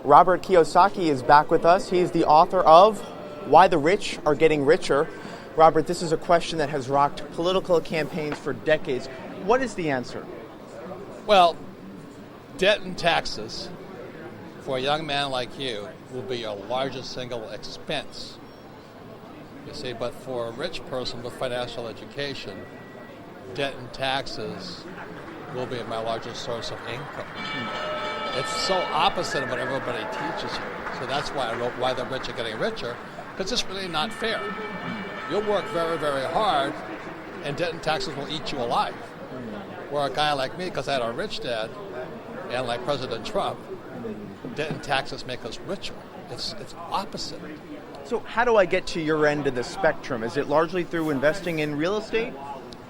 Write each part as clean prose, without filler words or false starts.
Robert Kiyosaki is back with us. He's the author of Why the Rich Are Getting Richer. Robert, this is a question that has rocked political campaigns for decades. What is the answer? Well, debt and taxes for a young man like you will be your largest single expense. You see, but for a rich person with financial education, debt and taxes will be my largest source of income. It's so opposite of what everybody teaches you. So that's why I wrote Why the Rich Are Getting Richer, because it's really not fair. You'll work very, very hard, and debt and taxes will eat you alive. Where a guy like me, because I had a rich dad, and like President Trump, debt and taxes make us richer. It's opposite. So how do I get to your end of the spectrum? Is it largely through investing in real estate?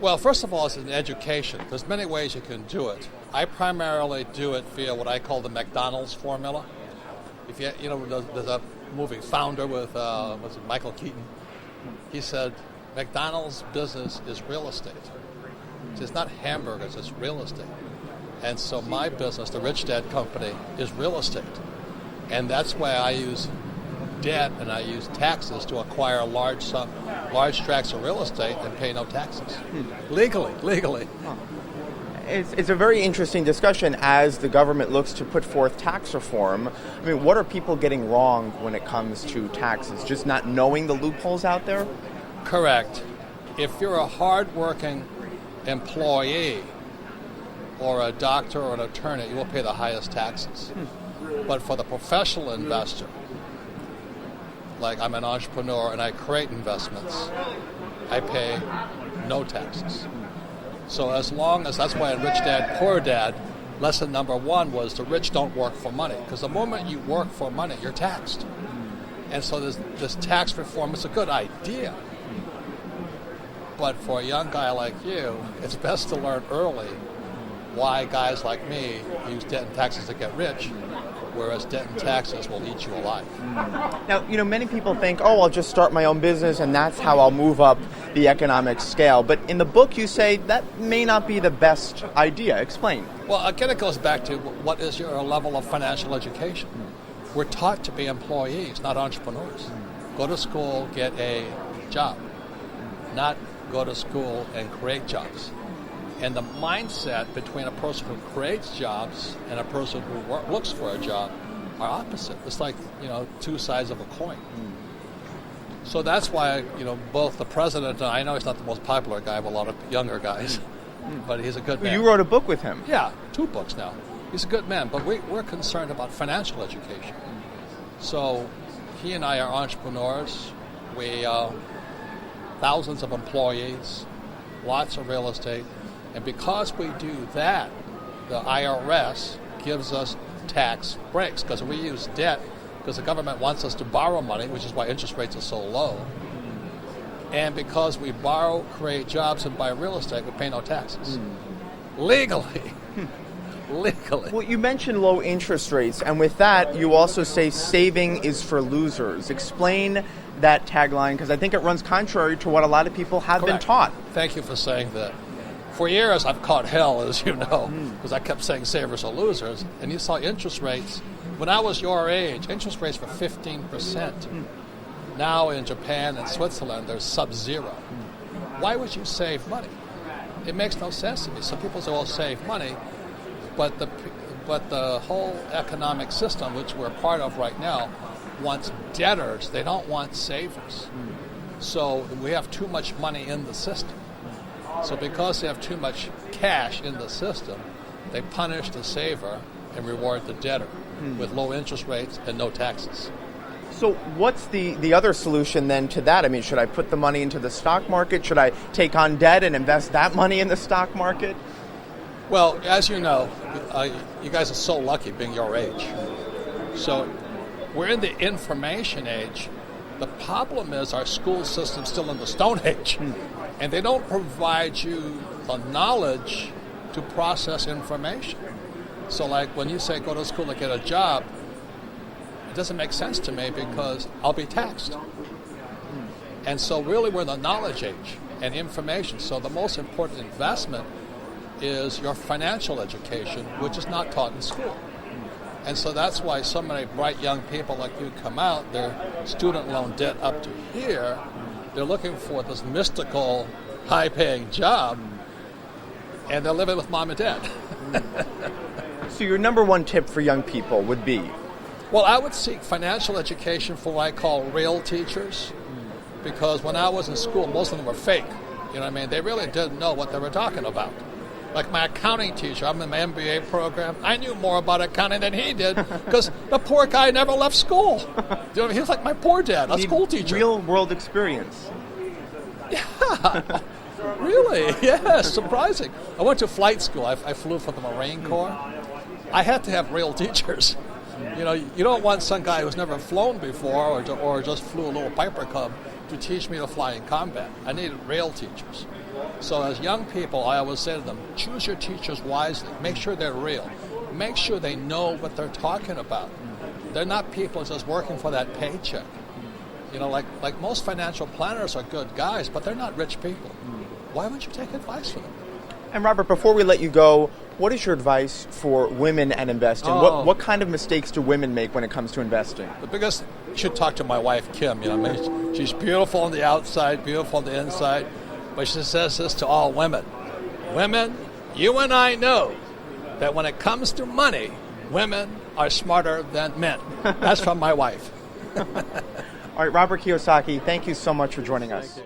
Well, first of all, it's an education. There's many ways you can do it. I primarily do it via what I call the McDonald's formula. If there's a movie Founder with Michael Keaton. He said, McDonald's business is real estate. It's not hamburgers, it's real estate. And so my business, the Rich Dad Company, is real estate. And that's why I use debt and I use taxes to acquire large tracts of real estate and pay no taxes. Legally. Huh. It's a very interesting discussion as the government looks to put forth tax reform. I mean, what are people getting wrong when it comes to taxes? Just not knowing the loopholes out there? Correct. If you're a hard-working employee or a doctor or an attorney, you will pay the highest taxes. But for the professional investor, like I'm an entrepreneur and I create investments, I pay no taxes. So as long as, that's why in Rich Dad, Poor Dad, lesson number one was the rich don't work for money. Because the moment you work for money, you're taxed. And so this tax reform is a good idea. But for a young guy like you, it's best to learn early why guys like me use debt and taxes to get rich, whereas debt and taxes will eat you alive. Now, many people think, I'll just start my own business and that's how I'll move up the economic scale. But in the book, you say that may not be the best idea. Explain. Well, again, it goes back to what is your level of financial education. We're taught to be employees, not entrepreneurs. Go to school, get a job, not go to school and create jobs. And the mindset between a person who creates jobs and a person who looks for a job are opposite. It's like, two sides of a coin. So that's why, both the president, and I know he's not the most popular guy, but a lot of younger guys, but he's a good man. You wrote a book with him. Yeah, 2 books now. He's a good man, but we're concerned about financial education. So he and I are entrepreneurs. We thousands of employees, lots of real estate. And because we do that, the IRS gives us tax breaks because we use debt because the government wants us to borrow money, which is why interest rates are so low. And because we borrow, create jobs, and buy real estate, we pay no taxes. Legally. Legally. Well, you mentioned low interest rates, and with that, you also say saving is for losers. Explain that tagline, because I think it runs contrary to what a lot of people have been taught. Thank you for saying that. For years, I've caught hell, as you know, because I kept saying savers are losers. And you saw interest rates. When I was your age, interest rates were 15%. Now in Japan and Switzerland, they're sub-zero. Why would you save money? It makes no sense to me. Some people say, save money. But the whole economic system, which we're part of right now, wants debtors. They don't want savers. So we have too much money in the system. So because they have too much cash in the system, they punish the saver and reward the debtor with low interest rates and no taxes. So what's the other solution then to that? I mean, should I put the money into the stock market? Should I take on debt and invest that money in the stock market? Well, as you know, you guys are so lucky being your age. So we're in the information age. The problem is our school system's still in the Stone Age. And they don't provide you the knowledge to process information. So like when you say go to school to get a job, it doesn't make sense to me because I'll be taxed. And so really we're in the knowledge age and information. So the most important investment is your financial education, which is not taught in school. And so that's why so many bright young people like you come out, their student loan debt up to here, they're looking for this mystical, high-paying job, and they're living with mom and dad. So your number one tip for young people would be? Well, I would seek financial education for what I call real teachers, because when I was in school, most of them were fake. You know what I mean? They really didn't know what they were talking about. Like my accounting teacher, I'm in my MBA program, I knew more about accounting than he did, because the poor guy never left school. You know what I mean? He was like my poor dad, a school teacher. Real world experience. Yeah. Really? Yeah, surprising. I went to flight school. I flew for the Marine Corps. I had to have real teachers. You know, you don't want some guy who's never flown before or just flew a little Piper Cub to teach me to fly in combat. I needed real teachers. So as young people, I always say to them, choose your teachers wisely. Make sure they're real. Make sure they know what they're talking about. They're not people just working for that paycheck. You know, like most financial planners are good guys, but they're not rich people. Why wouldn't you take advice from them? And Robert, before we let you go, what is your advice for women and investing? What kind of mistakes do women make when it comes to investing? The biggest, you should talk to my wife, Kim. You know, I mean, she's beautiful on the outside, beautiful on the inside, but she says this to all women. Women, you and I know that when it comes to money, women are smarter than men. That's from my wife. All right, Robert Kiyosaki, thank you so much for joining us.